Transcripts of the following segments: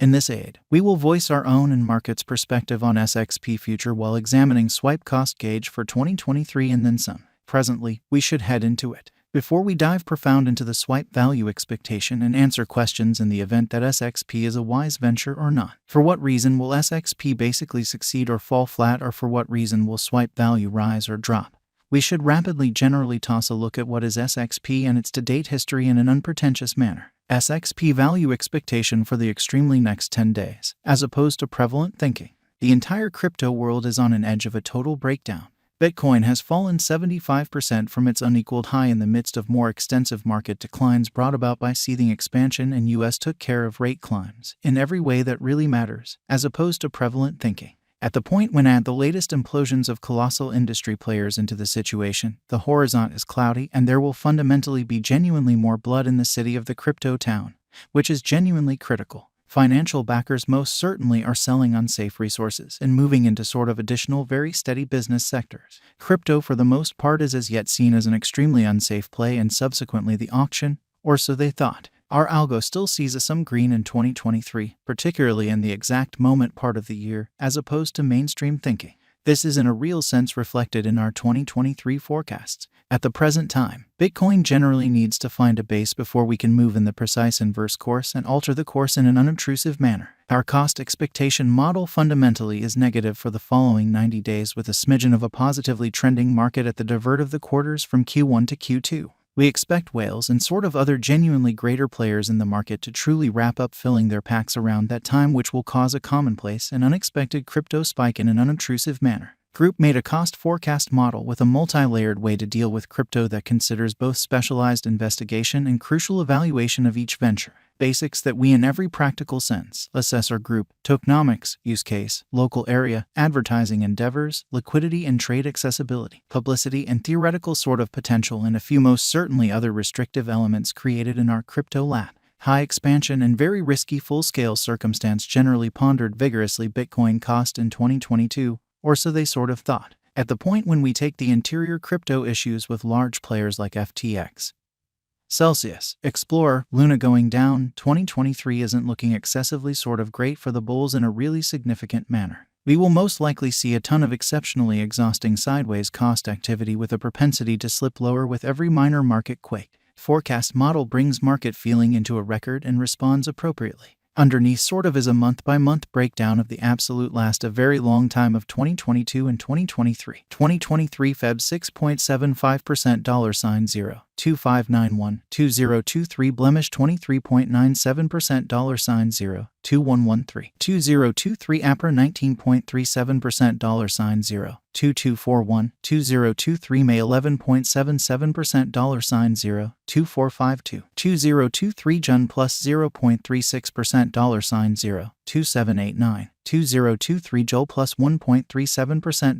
In this aid, we will voice our own and market's perspective on SXP future while examining swipe cost gauge for 2023 and then some. Presently, we should head into it. Before we dive profound into the swipe value expectation and answer questions in the event that SXP is a wise venture or not. For what reason will SXP basically succeed or fall flat, or for what reason will swipe value rise or drop? We should rapidly generally toss a look at what is SXP and its to-date history in an unpretentious manner. SXP value expectation for the extremely next 10 days, as opposed to prevalent thinking. The entire crypto world is on an edge of a total breakdown. Bitcoin has fallen 75% from its unequaled high in the midst of more extensive market declines brought about by seething expansion, and US took care of rate climbs in every way that really matters, as opposed to prevalent thinking. At the point when add the latest implosions of colossal industry players into the situation, the horizon is cloudy and there will fundamentally be genuinely more blood in the city of the crypto town, which is genuinely critical. Financial backers most certainly are selling unsafe resources and moving into sort of additional very steady business sectors. Crypto for the most part is as yet seen as an extremely unsafe play, and subsequently the auction, or so they thought. Our algo still sees some green in 2023, particularly in the exact moment part of the year, as opposed to mainstream thinking. This is in a real sense reflected in our 2023 forecasts. At the present time, Bitcoin generally needs to find a base before we can move in the precise inverse course and alter the course in an unobtrusive manner. Our cost expectation model fundamentally is negative for the following 90 days, with a smidgen of a positively trending market at the divert of the quarters from Q1 to Q2. We expect whales and sort of other genuinely greater players in the market to truly wrap up filling their packs around that time, which will cause a commonplace and unexpected crypto spike in an unobtrusive manner. Group made a cost forecast model with a multi-layered way to deal with crypto that considers both specialized investigation and crucial evaluation of each venture. Basics that we in every practical sense assess are group, tokenomics, use case, local area, advertising endeavors, liquidity and trade accessibility, publicity and theoretical sort of potential, and a few most certainly other restrictive elements created in our crypto lab. High expansion and very risky full-scale circumstance generally pondered vigorously Bitcoin cost in 2022, or so they sort of thought. At the point when we take the interior crypto issues with large players like FTX, Celsius, Explorer, Luna going down, 2023 isn't looking excessively sort of great for the bulls in a really significant manner. We will most likely see a ton of exceptionally exhausting sideways cost activity with a propensity to slip lower with every minor market quake. Forecast model brings market feeling into a record and responds appropriately. Underneath sort of is a month-by-month breakdown of the absolute last a very long time of 2022 and 2023. 2023 Feb 6.75% $0, 2591, 2023 blemish 23.97% $0, 2113, 2023 APR 19.37% $0, 2241, 2023 May 11.77% $0, 2452, 2023 Jun plus 0.36% $0, 2789, 2023 Joel plus 1.37% $0,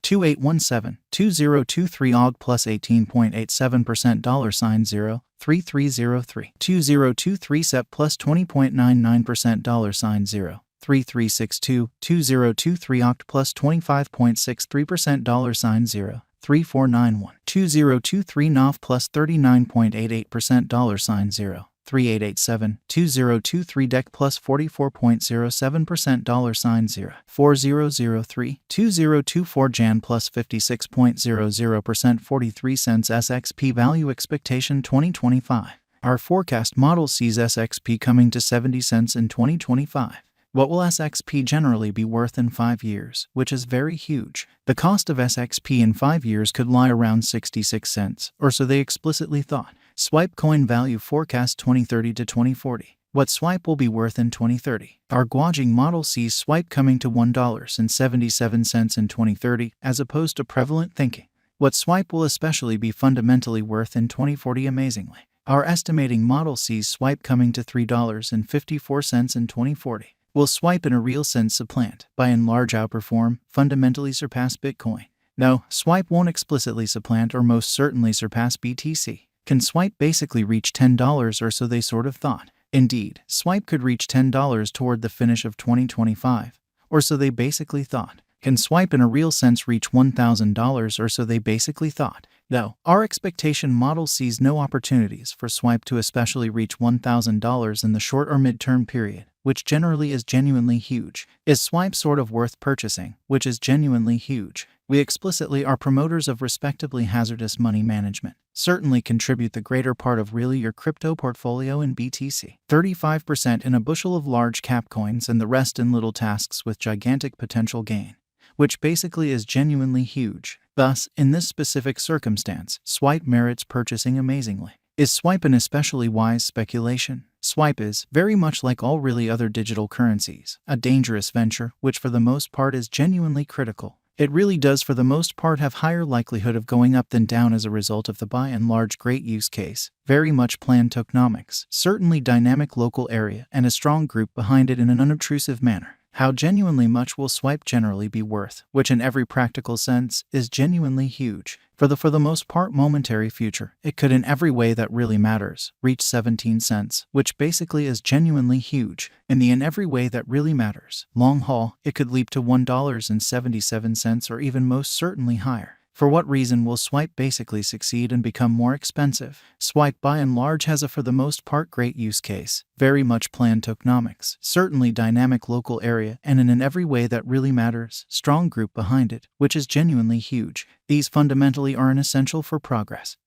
2817, 2023 AUG plus 18.87% $0, 3303, 2023 SEP plus 20.99% $0, 3362, 2023 OCT plus 25.63% $0, 3491, 2023 NOV plus 39.88% $0, 3887, 2023 DEC plus 44.07% $0, 4003, 2024 JAN plus 56.00% 43 cents SXP value expectation 2025. Our forecast model sees SXP coming to 70 cents in 2025. What will SXP generally be worth in 5 years, which is very huge? The cost of SXP in 5 years could lie around 66 cents, or so they explicitly thought. Swipe coin value forecast 2030 to 2040. What Swipe will be worth in 2030. Our gauging model sees Swipe coming to $1.77 in 2030, as opposed to prevalent thinking. What Swipe will especially be fundamentally worth in 2040 amazingly. Our estimating model sees Swipe coming to $3.54 in 2040. Will Swipe in a real sense supplant, by and large outperform, fundamentally surpass Bitcoin? No, Swipe won't explicitly supplant or most certainly surpass BTC. Can Swipe basically reach $10 or so they sort of thought? Indeed, Swipe could reach $10 toward the finish of 2025, or so they basically thought. Can Swipe in a real sense reach $1,000 or so they basically thought? No, our expectation model sees no opportunities for Swipe to especially reach $1,000 in the short or mid-term period, which generally is genuinely huge. Is Swipe sort of worth purchasing, which is genuinely huge? We explicitly are promoters of respectably hazardous money management. Certainly contribute the greater part of really your crypto portfolio in BTC. 35% in a bushel of large cap coins and the rest in little tasks with gigantic potential gain, which basically is genuinely huge. Thus, in this specific circumstance, Swipe merits purchasing amazingly. Is Swipe an especially wise speculation? Swipe is, very much like all really other digital currencies, a dangerous venture, which for the most part is genuinely critical. It really does for the most part have higher likelihood of going up than down as a result of the by and large great use case, very much planned tokenomics, certainly dynamic local area, and a strong group behind it in an unobtrusive manner. How genuinely much will Swipe generally be worth, which in every practical sense is genuinely huge. For the most part momentary future, it could in every way that really matters reach 17 cents, which basically is genuinely huge. In every way that really matters, long haul, it could leap to $1.77 or even most certainly higher. For what reason will Swipe basically succeed and become more expensive? Swipe by and large has a for the most part great use case, very much planned tokenomics, certainly dynamic local area, and in every way that really matters, strong group behind it, which is genuinely huge. These fundamentally are an essential for progress.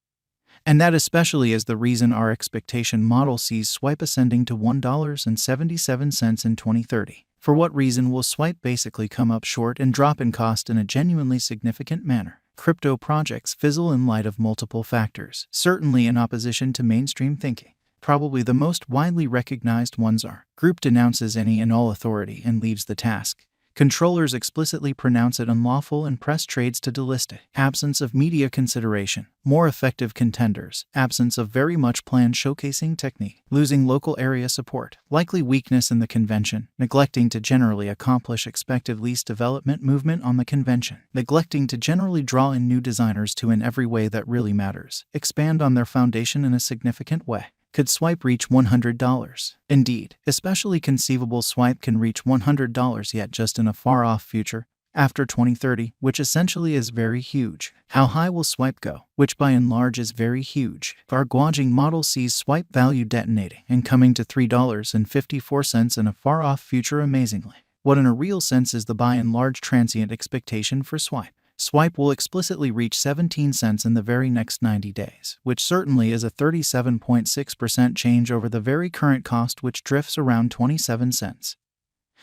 And that especially is the reason our expectation model sees Swipe ascending to $1.77 in 2030. For what reason will Swipe basically come up short and drop in cost in a genuinely significant manner? Crypto projects fizzle in light of multiple factors, certainly in opposition to mainstream thinking. Probably the most widely recognized ones are: group denounces any and all authority and leaves the task. Controllers explicitly pronounce it unlawful and press trades to delist it. Absence of media consideration. More effective contenders. Absence of very much planned showcasing technique. Losing local area support. Likely weakness in the convention. Neglecting to generally accomplish expected least development movement on the convention. Neglecting to generally draw in new designers to in every way that really matters. Expand on their foundation in a significant way. Could Swipe reach $100? Indeed, especially conceivable Swipe can reach $100 yet just in a far-off future, after 2030, which essentially is very huge. How high will Swipe go? Which by and large is very huge. Our gauging model sees Swipe value detonating and coming to $3.54 in a far-off future amazingly. What in a real sense is the by and large transient expectation for Swipe? Swipe will explicitly reach 17 cents in the very next 90 days, which certainly is a 37.6% change over the very current cost, which drifts around 27 cents.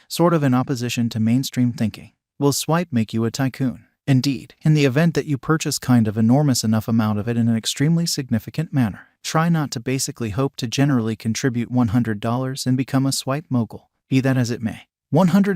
Sort of in opposition to mainstream thinking. Will Swipe make you a tycoon? Indeed, in the event that you purchase kind of enormous enough amount of it in an extremely significant manner, try not to basically hope to generally contribute $100 and become a Swipe mogul. Be that as it may. 100x